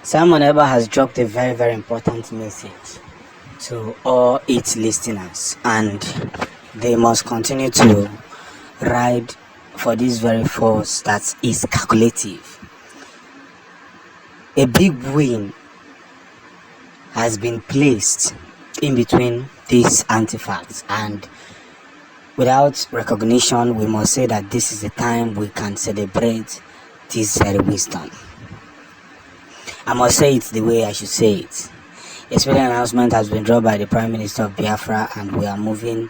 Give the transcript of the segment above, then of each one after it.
Simon Ekpa has dropped a very, very important message to all its listeners, and they must continue to ride for this very force that is calculative. A big win has been placed in between these artifacts, and without recognition, we must say that this is the time we can celebrate this very wisdom. I must say it the way I should say it. A special announcement has been dropped by the Prime Minister of Biafra, and we are moving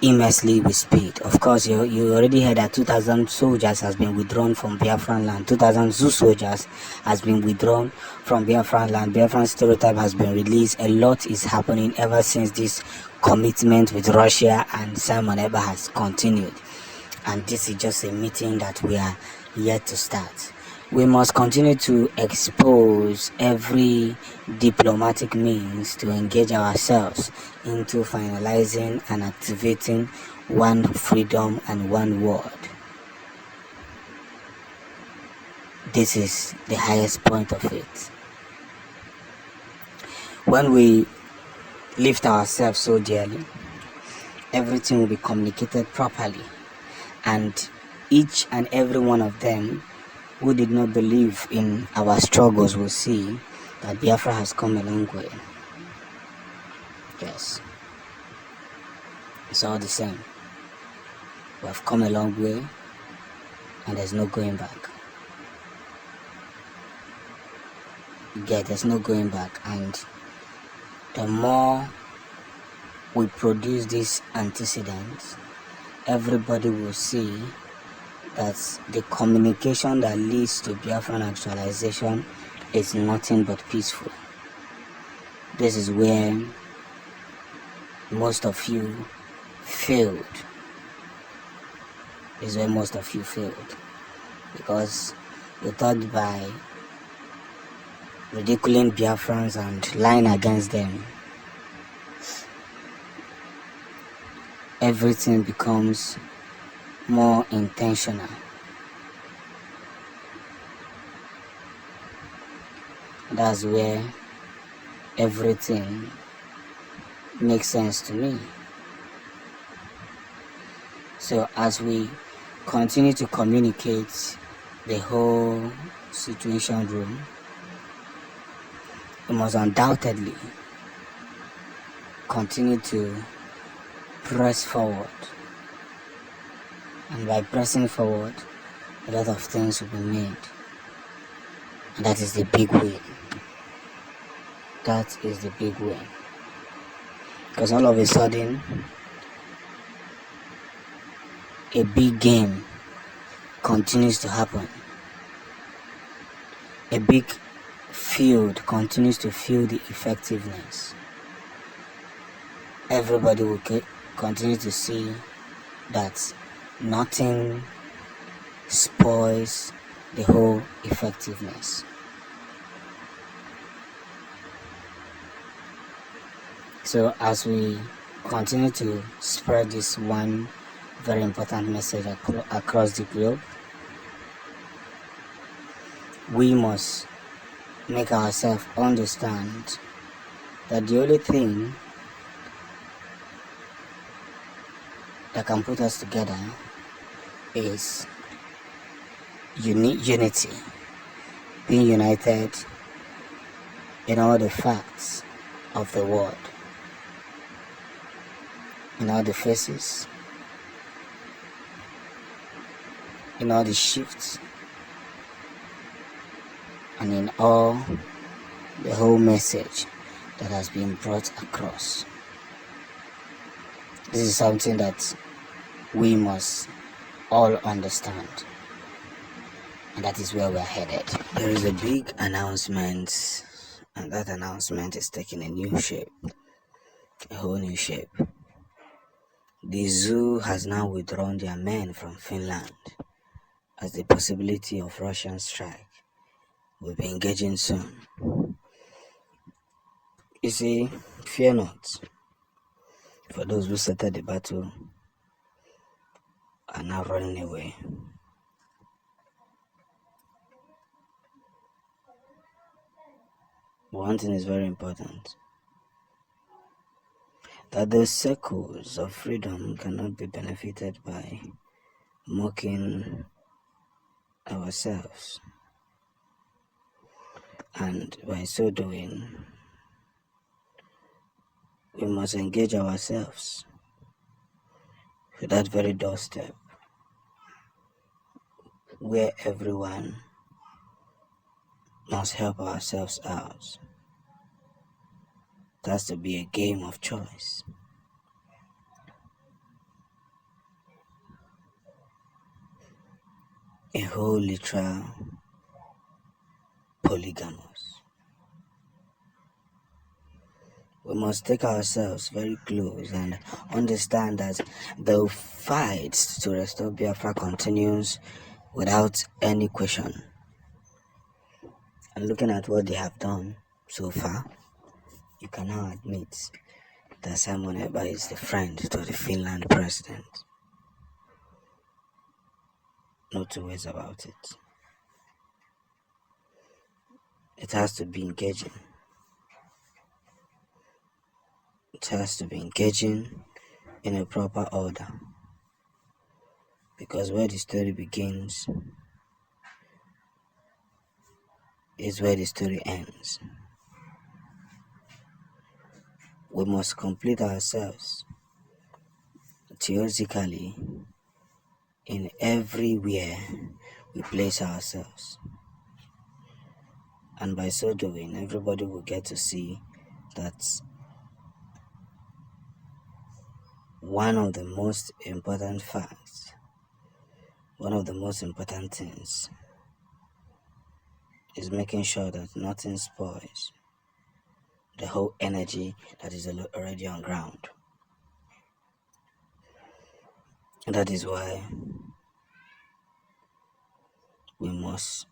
immensely with speed. Of course, you already heard that 2,000 soldiers has been withdrawn from Biafran land. 2,000 Zoo soldiers has been withdrawn from Biafran land. Biafran stereotype has been released. A lot is happening ever since this commitment with Russia and Simon Ekpa has continued. And this is just a meeting that we are yet to start. We must continue to expose every diplomatic means to engage ourselves into finalizing and activating one freedom and one word. This is the highest point of it. When we lift ourselves so dearly, everything will be communicated properly, and each and every one of them who did not believe in our struggles will see that Biafra has come a long way. Yes, it's all the same. We have come a long way, and there's no going back. Yeah, there's no going back, and the more we produce these antecedents, everybody will see that the communication that leads to Biafran actualization is nothing but peaceful. This is where most of you failed. This is where most of you failed, because you thought by ridiculing Biafrans and lying against them, everything becomes more intentional. That's where everything makes sense to me. So as we continue to communicate the whole situation room, we must undoubtedly continue to press forward. And by pressing forward, a lot of things will be made. And that is the big win. That is the big win. Because all of a sudden, a big game continues to happen. A big field continues to feel the effectiveness. Everybody will continue to see that nothing spoils the whole effectiveness. So as we continue to spread this one very important message across the globe, we must make ourselves understand that the only thing that can put us together is unity, being united in all the facts of the world, in all the faces, in all the shifts, and in all the whole message that has been brought across. This is something that we must all understand, and that is where we're headed. There is a big announcement, and that announcement is taking a new shape, a whole new shape. The zoo has now withdrawn their men from Finland, as the possibility of Russian strike will be engaging soon. You see, fear not, for those who started the battle are now running away. One thing is very important, that those circles of freedom cannot be benefited by mocking ourselves, and by so doing, we must engage ourselves to that very doorstep where everyone must help ourselves out. It has to be a game of choice. A whole literal polygamous. We must take ourselves very close and understand that the fight to restore Biafra continues without any question. And looking at what they have done so far, you can now admit that Simon Ekpa is the friend to the Finland president. No two ways about it. It has to be engaging. It has to be engaging in a proper order. Because where the story begins is where the story ends. We must complete ourselves theoretically in everywhere we place ourselves. And by so doing, everybody will get to see that one of the most important facts, one of the most important things is making sure that nothing spoils the whole energy that is already on ground. And that is why we must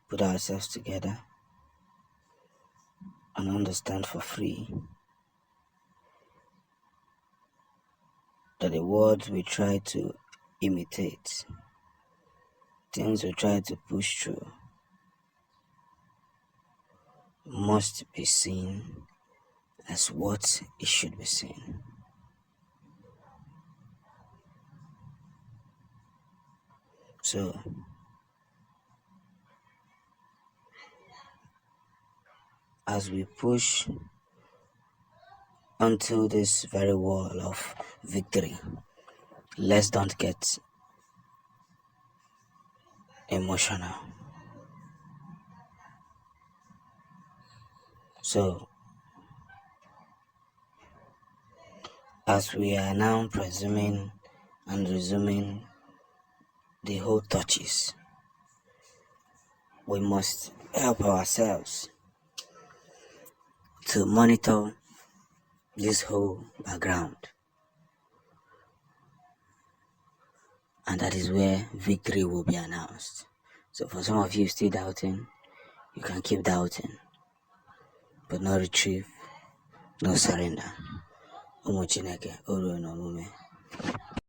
put ourselves together and understand for free that the words we try to imitate, things we try to push through, must be seen as what it should be seen. So, as we push onto this very wall of victory, let's don't get emotional. So, as we are now presuming and resuming the whole touches, we must help ourselves to monitor this whole background. And that is where victory will be announced. So for some of you still doubting, you can keep doubting, but no retrieve, no surrender. Ụmụ Chineke, o ruo n'omume.